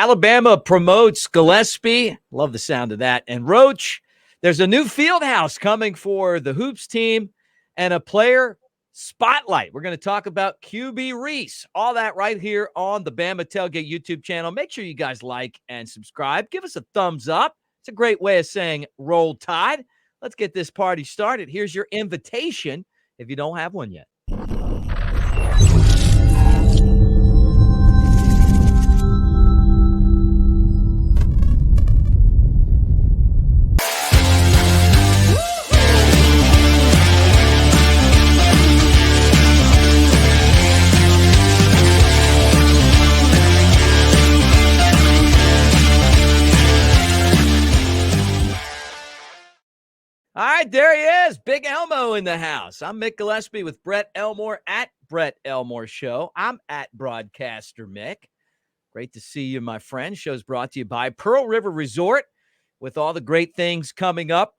Alabama promotes Gillespie. Love the sound of that. And Roach, there's a new field house coming for the Hoops team and a player spotlight. We're going to talk about QB Reese. All that right here on the Bama Tailgate YouTube channel. Make sure you guys like and subscribe. Give us a thumbs up. It's a great way of saying roll tide. Let's get this party started. Here's your invitation if you don't have one yet. All right, there he is. Big Elmo in the house. I'm Mick Gillespie with Brett Elmore at Brett Elmore Show. I'm at Broadcaster Mick. Great to see you, my friend. Show's brought to you by Pearl River Resort with all the great things coming up.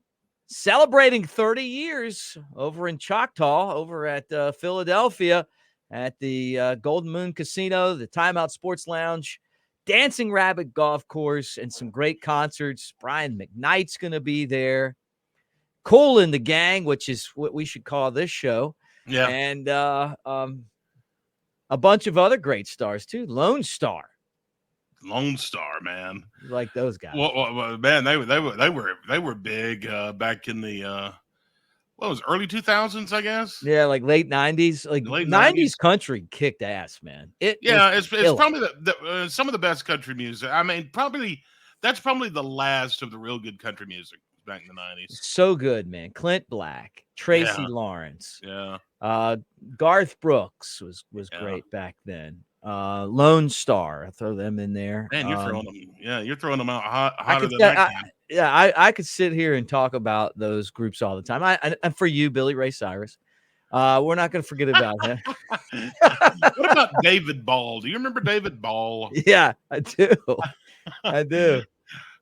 Celebrating 30 years over in Choctaw, over at Philadelphia at the Golden Moon Casino, the Timeout Sports Lounge, Dancing Rabbit Golf Course, and some great concerts. Brian McKnight's going to be there. Cool in the Gang, which is what we should call this show. Yeah. And a bunch of other great stars, too. Lone Star, man. You like those guys. Well, man, they were big back in the early 2000s, I guess. Yeah, like late 90s. Like late 90s country kicked ass, man. It's probably some of the best country music. I mean, that's probably the last of the real good country music back in the 90s. So good, man. Clint Black, Tracy Lawrence. Yeah. Garth Brooks was great back then. Lone Star, I throw them in there. Man, you're throwing them out hotter than that. I could sit here and talk about those groups all the time. And for you, Billy Ray Cyrus. We're not going to forget about him. What about David Ball? Do you remember David Ball? Yeah, I do. I do.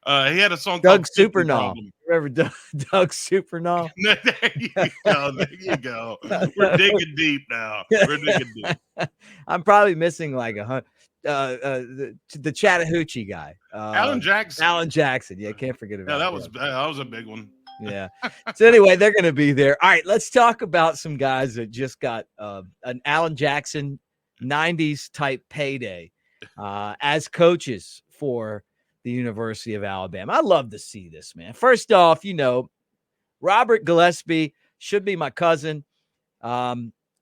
He had a song Doug Supernaw. Remember Doug Supernaw? There you go. We're digging deep now. We're digging deep. I'm probably missing like the Chattahoochee guy. Alan Jackson. Alan Jackson. Yeah, can't forget about that. That was a big one. Yeah. So anyway, they're going to be there. All right, let's talk about some guys that just got an Alan Jackson 90s type payday as coaches for the University of Alabama. I love to see this, man. First off, Robert Gillespie should be my cousin.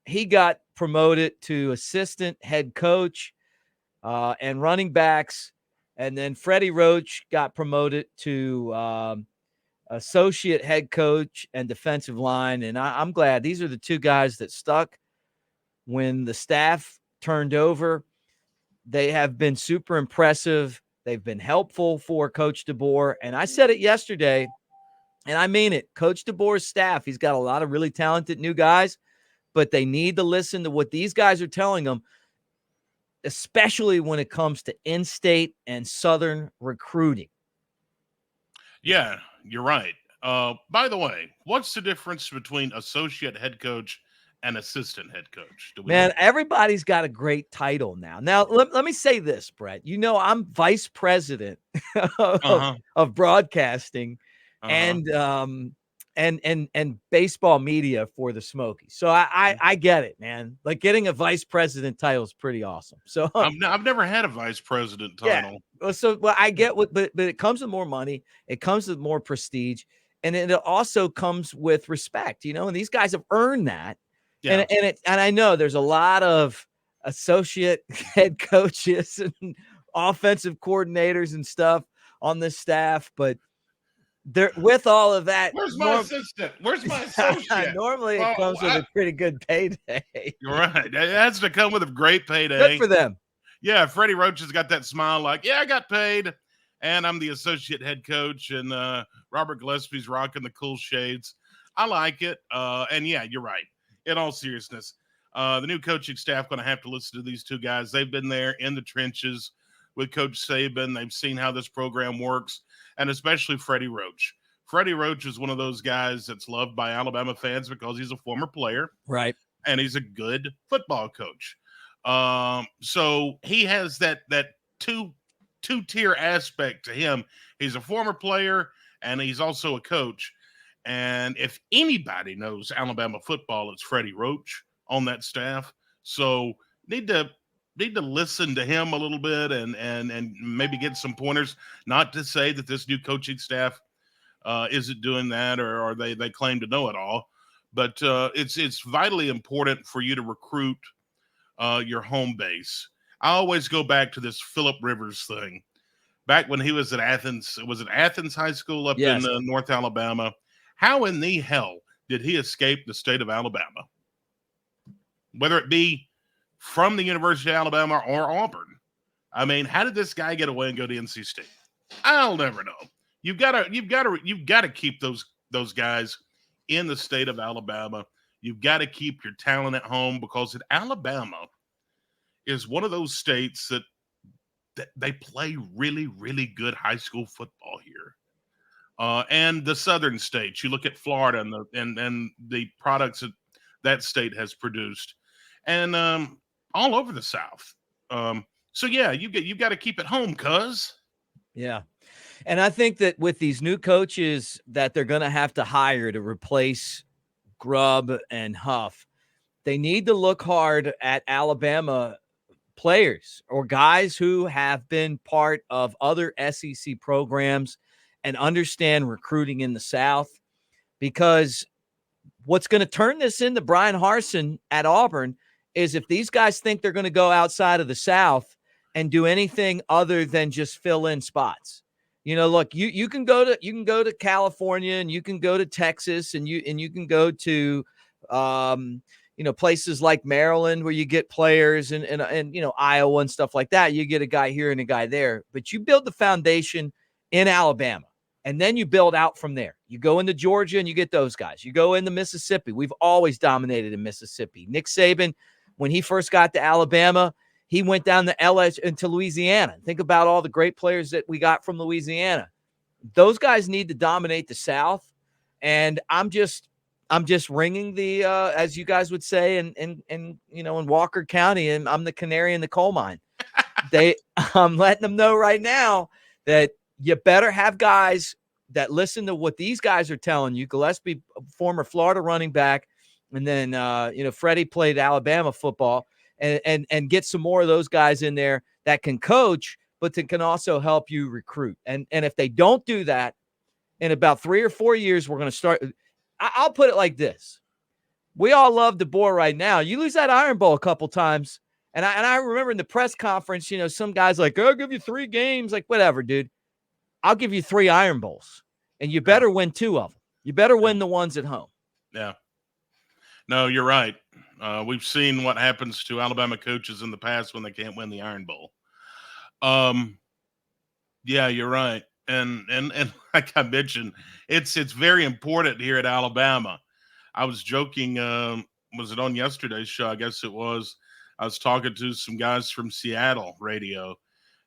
He got promoted to assistant head coach and running backs. And then Freddie Roach got promoted to associate head coach and defensive line. And I'm glad these are the two guys that stuck when the staff turned over. They have been super impressive. They've been helpful for Coach DeBoer. And I said it yesterday, and I mean it. Coach DeBoer's staff, he's got a lot of really talented new guys, but they need to listen to what these guys are telling them, especially when it comes to in-state and Southern recruiting. Yeah, you're right. By the way, what's the difference between associate head coach and assistant head coach? Man, everybody's got a great title now. Now, let me say this, Brett. I'm vice president of broadcasting and baseball media for the Smokies. So I get it, man. Like getting a vice president title is pretty awesome. So I've never had a vice president title. Yeah. So I get but it comes with more money. It comes with more prestige, and it also comes with respect. And these guys have earned that. Yeah. And I know there's a lot of associate head coaches and offensive coordinators and stuff on this staff, but they're with all of that. Where's my assistant? Where's my associate? Normally it comes with a pretty good payday. You're right. It has to come with a great payday. Good for them. Yeah, Freddie Roach has got that smile like, I got paid, and I'm the associate head coach, and Robert Gillespie's rocking the cool shades. I like it. And yeah, you're right. In all seriousness, the new coaching staff going to have to listen to these two guys. They've been there in the trenches with Coach Saban. They've seen how this program works, and especially Freddie Roach. Freddie Roach is one of those guys that's loved by Alabama fans because he's a former player. Right. And he's a good football coach. So he has that two-tier aspect to him. He's a former player and he's also a coach. And if anybody knows Alabama football, it's Freddie Roach on that staff. So need to listen to him a little bit and maybe get some pointers. Not to say that this new coaching staff isn't doing that or they claim to know it all, but it's vitally important for you to recruit your home base. I always go back to this Phillip Rivers thing. Back when he was at Athens, was it Athens High School up in North Alabama? How in the hell did he escape the state of Alabama? Whether it be from the University of Alabama or Auburn. I mean, how did this guy get away and go to NC State? I'll never know. You've got to keep those guys in the state of Alabama. You've got to keep your talent at home because Alabama is one of those states that they play really, really good high school football here. And the southern states, you look at Florida and the products that state has produced, and all over the South. So yeah, you got to keep it home, cuz. Yeah. And I think that with these new coaches that they're going to have to hire to replace Grubb and Huff, they need to look hard at Alabama players or guys who have been part of other SEC programs and understand recruiting in the South, because what's going to turn this into Brian Harsin at Auburn is if these guys think they're going to go outside of the South and do anything other than just fill in spots. You know, look, you can go to California and you can go to Texas and you can go to places like Maryland where you get players and Iowa and stuff like that. You get a guy here and a guy there, but you build the foundation in Alabama and then you build out from there. You go into Georgia and you get those guys. You go into Mississippi. We've always dominated in Mississippi. Nick Saban, when he first got to Alabama, he went down to LS into Louisiana. Think about all the great players that we got from Louisiana. Those guys need to dominate the South. And I'm just ringing the, as you guys would say, in Walker County, and I'm the canary in the coal mine. I'm letting them know right now that you better have guys that listen to what these guys are telling you. Gillespie, former Florida running back, and then Freddie played Alabama football. And get some more of those guys in there that can coach, but that can also help you recruit. And if they don't do that, in about 3 or 4 years, we're going to start. I'll put it like this. We all love DeBoer right now. You lose that Iron Bowl a couple times. And I remember in the press conference, some guys like, I'll give you 3 games. Like, whatever, dude. I'll give you 3 Iron Bowls. And you better win 2 of them. You better win the ones at home. Yeah. No, you're right. We've seen what happens to Alabama coaches in the past when they can't win the Iron Bowl. Yeah, you're right. And like I mentioned, it's very important here at Alabama. I was joking. Was it on yesterday's show? I guess it was. I was talking to some guys from Seattle radio.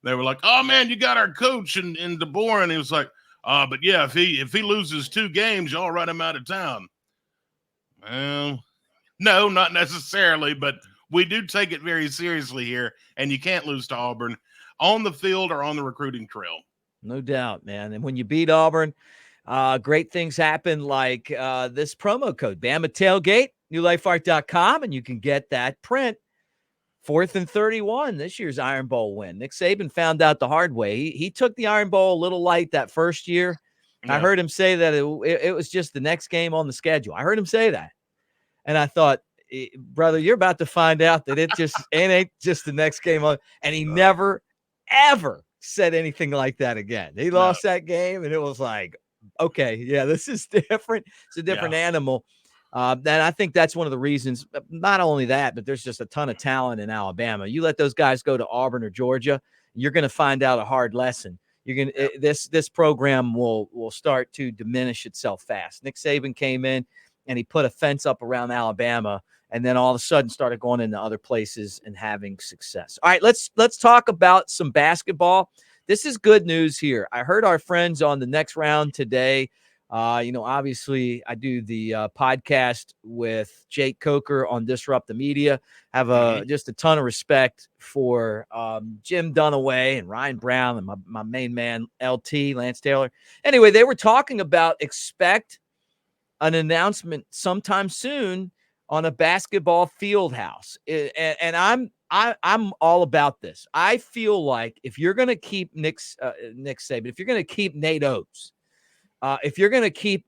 They were like, "Oh man, you got our coach in DeBoer," and he was like, "But yeah, if he loses 2 games, y'all run him out of town." Well, no, not necessarily, but we do take it very seriously here, and you can't lose to Auburn on the field or on the recruiting trail. No doubt, man. And when you beat Auburn, great things happen, like this promo code, Bama Tailgate, newlifeart.com, and you can get that print. 4th and 31, this year's Iron Bowl win. Nick Saban found out the hard way. He took the Iron Bowl a little light that first year. Yeah. I heard him say that it was just the next game on the schedule. I heard him say that. And I thought, brother, you're about to find out that it ain't just the next game on. And he never, ever said anything like that again. He lost that game, and it was like, okay, yeah, this is different. It's a different animal. And I think that's one of the reasons. Not only that, but there's just a ton of talent in Alabama. You let those guys go to Auburn or Georgia, you're going to find out a hard lesson. You're going this program will start to diminish itself fast. Nick Saban came in and he put a fence up around Alabama, and then all of a sudden started going into other places and having success. All right, let's talk about some basketball. This is good news here. I heard our friends on the Next Round today Obviously I do the podcast with Jake Coker on Disrupt the Media. Have just a ton of respect for Jim Dunaway and Ryan Brown and my main man, LT, Lance Taylor. Anyway, they were talking about expect an announcement sometime soon on a basketball field house. And I'm all about this. I feel like if you're going to keep Nick Saban, if you're going to keep Nate Oats, if you're going to keep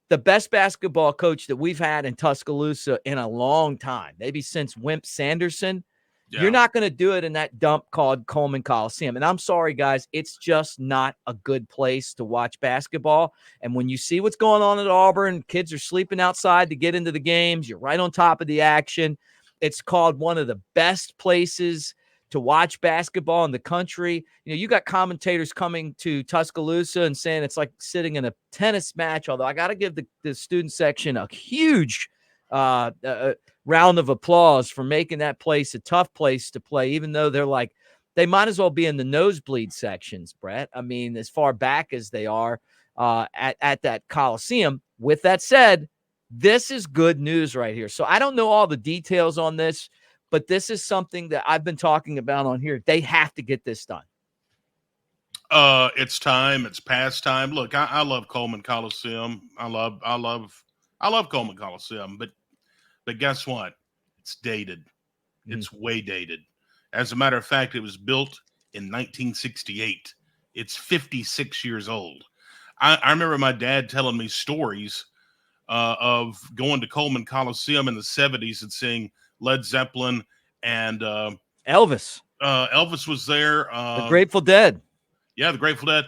the best basketball coach that we've had in Tuscaloosa in a long time, maybe since Wimp Sanderson, you're not going to do it in that dump called Coleman Coliseum. And I'm sorry, guys, it's just not a good place to watch basketball. And when you see what's going on at Auburn, kids are sleeping outside to get into the games. You're right on top of the action. It's called one of the best places to watch basketball in the country. You got commentators coming to Tuscaloosa and saying it's like sitting in a tennis match, although I got to give the student section a huge round of applause for making that place a tough place to play, even though they might as well be in the nosebleed sections, Brett. I mean, as far back as they are at that Coliseum. With that said, this is good news right here. So I don't know all the details on this, but this is something that I've been talking about on here. They have to get this done. It's time. It's past time. Look, I love Coleman Coliseum. I love Coleman Coliseum, but guess what? It's dated. It's way dated. As a matter of fact, it was built in 1968. It's 56 years old. I remember my dad telling me stories of going to Coleman Coliseum in the 70s and seeing Led Zeppelin and Elvis. Elvis was there. The Grateful Dead. Yeah, the Grateful Dead.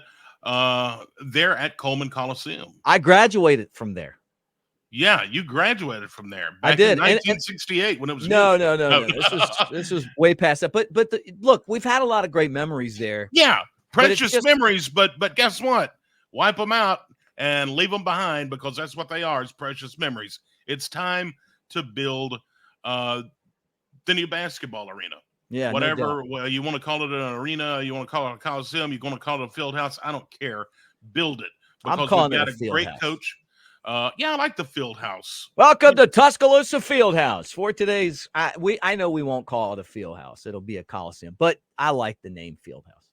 They're at Coleman Coliseum. I graduated from there. Yeah, you graduated from there. I did. In 1968 when it was no. This was way past that. But look, we've had a lot of great memories there. Yeah, precious memories. But guess what? Wipe them out and leave them behind, because that's what they are, is precious memories. It's time to build the new basketball arena. Yeah, whatever. Well, you want to call it an arena, you want to call it a coliseum, you're going to call it a field house. I don't care. Build it, because I'm calling we've got it a great coach. Yeah, I like the field house. Welcome to Tuscaloosa Field House for today's. I know we won't call it a field house; it'll be a coliseum. But I like the name Field House.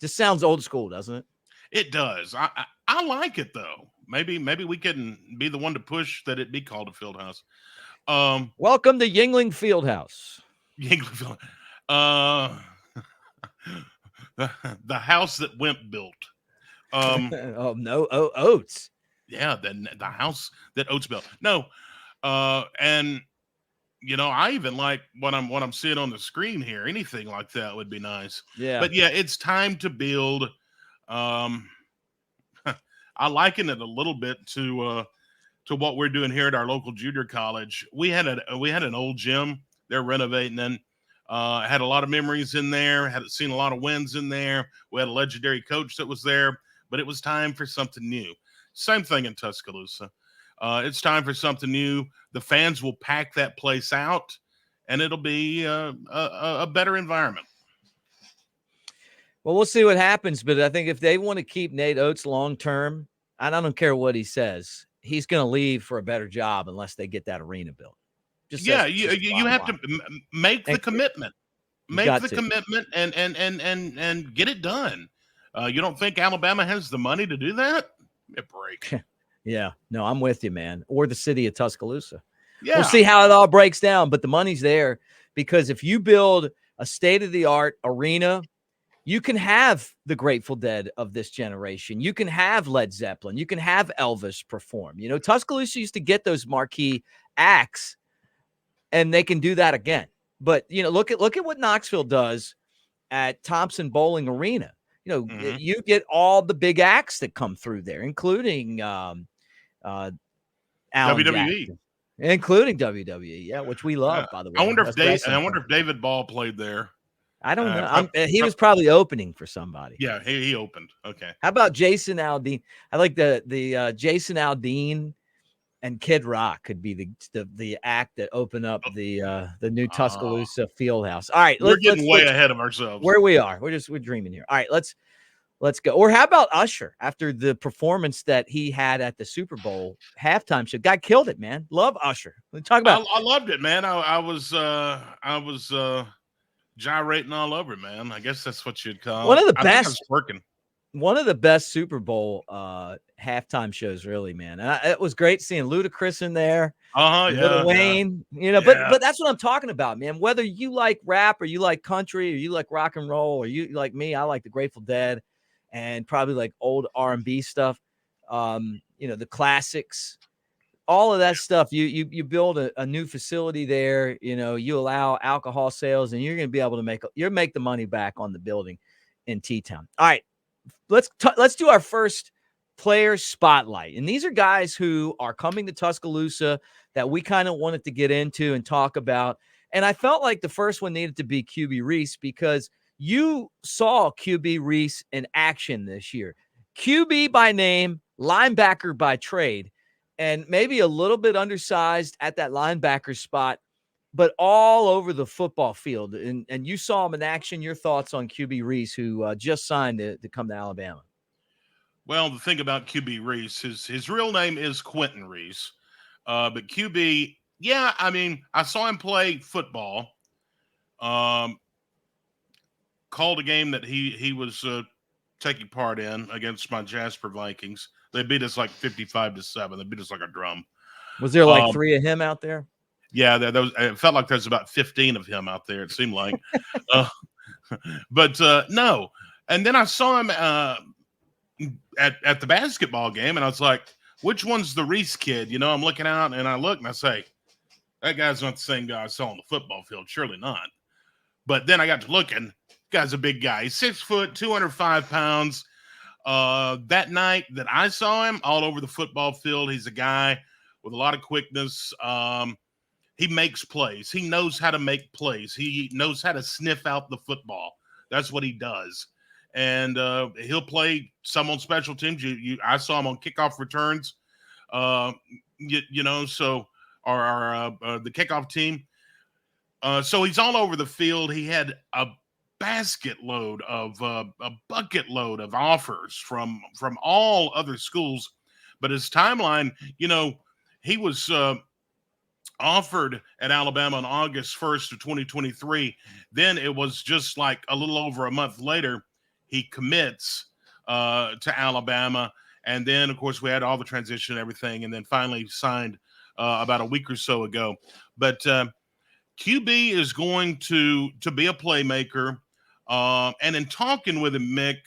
Just sounds old school, doesn't it? It does. I like it though. Maybe we can be the one to push that it be called a field house. Welcome to Yingling Field House. Yingling Field. The house that Wimp built. Oh no, Oats. Yeah, the house that Oats built. No, and I even like what I'm seeing on the screen here. Anything like that would be nice. Yeah, but yeah, it's time to build. I liken it a little bit to what we're doing here at our local junior college. We had an old gym. They're renovating and had a lot of memories in there. Had seen a lot of wins in there. We had a legendary coach that was there. But it was time for something new. Same thing in Tuscaloosa. It's time for something new. The fans will pack that place out, and it'll be a better environment. Well, we'll see what happens. But I think if they want to keep Nate Oats long term, and I don't care what he says, he's going to leave for a better job unless they get that arena built. You have to make the commitment. Make the commitment and get it done. You don't think Alabama has the money to do that? Give me a break. Yeah, no, I'm with you, man. Or the city of Tuscaloosa. Yeah. We'll see how it all breaks down, but the money's there, because if you build a state-of-the-art arena, you can have the Grateful Dead of this generation. You can have Led Zeppelin. You can have Elvis perform. Tuscaloosa used to get those marquee acts, and they can do that again. But, look at what Knoxville does at Thompson Bowling Arena. You get all the big acts that come through there, including Alan WWE, Jackson, including WWE, yeah, which we love, by the way. I wonder if David Ball played there. I don't know. He was probably opening for somebody. Yeah, he opened. Okay. How about Jason Aldean? I like the Jason Aldean and Kid Rock could be the act that opened up the new Tuscaloosa Field House. All right, we're getting way ahead of ourselves. Where we are, we're dreaming here. All right, let's Let's go. Or how about Usher after the performance that he had at the Super Bowl halftime show? Guy killed it, man. Love Usher. Let's talk about. I loved it, man. I was gyrating all over, man. I guess that's what you'd call One it. of the I think I was best working. One of the best Super Bowl halftime shows, really, man. And it was great seeing Ludacris in there, Lil Wayne, but that's what I'm talking about, man. Whether you like rap or you like country or you like rock and roll or you like me, I like the Grateful Dead and probably like old R&B stuff. The classics, all of that stuff. You build a new facility there, you allow alcohol sales, and you're going to be able to make the money back on the building in T-Town. All right. Let's do our first player spotlight. And these are guys who are coming to Tuscaloosa that we kind of wanted to get into and talk about. And I felt like the first one needed to be QB Reese because you saw QB Reese in action this year. QB by name, linebacker by trade, and maybe a little bit undersized at that linebacker spot, but all over the football field. And you saw him in action. Your thoughts on QB Reese, who just signed to come to Alabama? Well, the thing about QB Reese, his real name is Quentin Reese. But QB, yeah, I mean, I saw him play football. Called a game that he was taking part in against my Jasper Vikings. They beat us like 55-7. They beat us like a drum. Was there like three of him out there? Yeah, it felt like there's about 15 of him out there, it seemed like. But no. And then I saw him at the basketball game, and I was like, which one's the Reese kid? I'm looking out, and I look, and I say, that guy's not the same guy I saw on the football field. Surely not. But then I got to looking. Guy's a big guy. He's 6 foot, 205 pounds. That night that I saw him all over the football field, he's a guy with a lot of quickness. He makes plays. He knows how to make plays. He knows how to sniff out the football. That's what he does. And he'll play some on special teams. I saw him on kickoff returns. So the kickoff team. So he's all over the field. He had a bucket load of offers from all other schools, but his timeline, he was offered at Alabama on August 1st of 2023. Then it was just like a little over a month later, he commits to Alabama. And then, of course, we had all the transition and everything, and then finally signed about a week or so ago. But QB is going to be a playmaker. And in talking with him, Mick,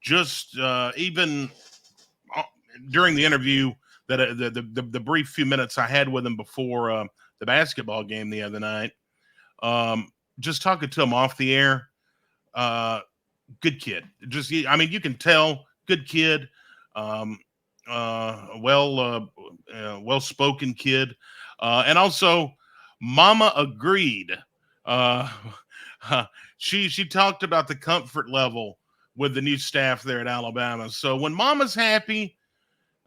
just even during the interview, that the brief few minutes I had with him before the basketball game the other night, just talking to him off the air, good kid. You can tell, good kid, well-spoken kid, and also Mama agreed. She talked about the comfort level with the new staff there at Alabama. So when Mama's happy,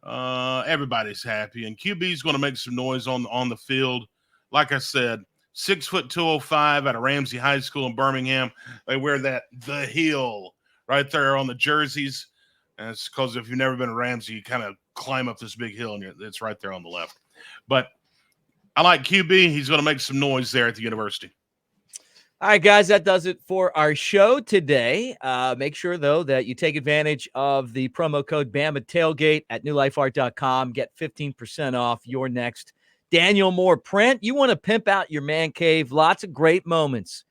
everybody's happy, and QB's going to make some noise on the field. Like I said, 6 foot 205 out of Ramsey High School in Birmingham. They wear the hill right there on the jerseys, and it's because if you've never been to Ramsey, you kind of climb up this big hill, and it's right there on the left. But I like QB. He's going to make some noise there at the university. All right, guys, that does it for our show today. Make sure, though, that you take advantage of the promo code Bama Tailgate at newlifeart.com. Get 15% off your next Daniel Moore print. You want to pimp out your man cave. Lots of great moments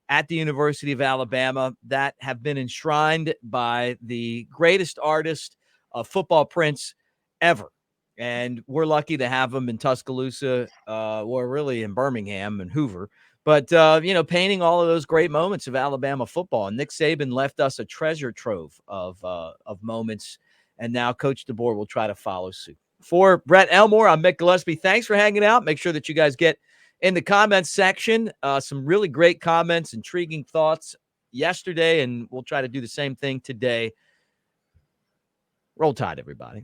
at the University of Alabama that have been enshrined by the greatest artist of football prints ever. And we're lucky to have them in Tuscaloosa, or really in Birmingham and Hoover. But, painting all of those great moments of Alabama football. And Nick Saban left us a treasure trove of moments. And now Coach DeBoer will try to follow suit. For Brett Elmore, I'm Mick Gillispie. Thanks for hanging out. Make sure that you guys get in the comments section some really great comments, intriguing thoughts yesterday. And we'll try to do the same thing today. Roll Tide, everybody.